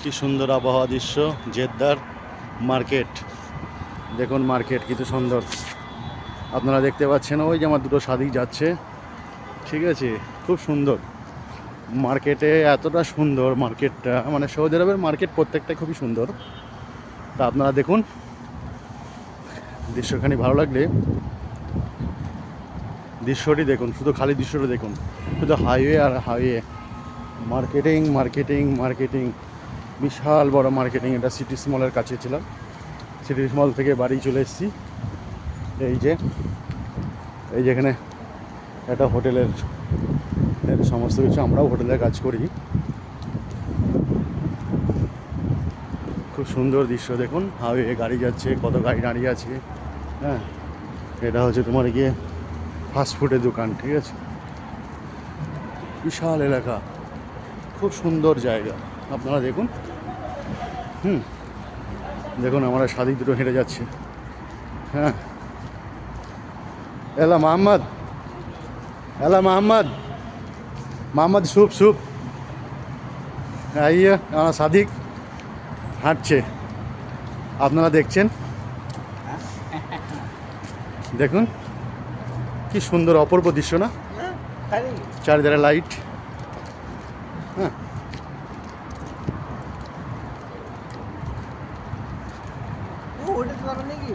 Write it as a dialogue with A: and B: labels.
A: কি সুন্দর আবহাওয়া দৃশ্য, জেদ্দার মার্কেট। দেখুন মার্কেট কত সুন্দর, আপনারা দেখতে পাচ্ছেন। ওই যে আমার দুটো সাদিক যাচ্ছে, ঠিক আছে, খুব সুন্দর মার্কেটে। এতটা সুন্দর মার্কেটটা, মানে সৌদি আরবের মার্কেট প্রত্যেকটাই খুবই সুন্দর। তা আপনারা দেখুন, দৃশ্যখানি ভালো লাগলে দৃশ্যটি দেখুন, শুধু খালি দৃশ্যটা দেখুন, শুধু হাইওয়ে আর হাইওয়ে, মার্কেটিং মার্কেটিং মার্কেটিং, বিশাল বড় মার্কেটিং। এটা সিটি মলের কাছে ছিলাম, সিটি মল থেকে বাড়ি চলে এসেছি। এই যেখানে একটা হোটেলের সমস্ত কিছু, আমরাও হোটেলে কাজ করি। খুব সুন্দর দৃশ্য দেখুন, হাইওয়ে গাড়ি যাচ্ছে, কত গাড়ি দাঁড়িয়ে আছে। হ্যাঁ, এটা হচ্ছে তোমার গিয়ে ফাস্টফুডের দোকান, ঠিক আছে। বিশাল এলাকা, খুব সুন্দর জায়গা, আপনারা দেখুন। দেখুন আমরা সাদিক দুটো হেঁটে যাচ্ছে। হ্যাঁ, এলা মোহাম্মদ, এলা মোহাম্মদ, মোহাম্মদ সুপ সুপ, আইয়া আমার সাদিক হাঁটছে, আপনারা দেখছেন। দেখুন কি সুন্দর অপূর্ব দৃশ্য না, চারিধারে লাইট। হ্যাঁ,
B: ও ওটা তো নাকি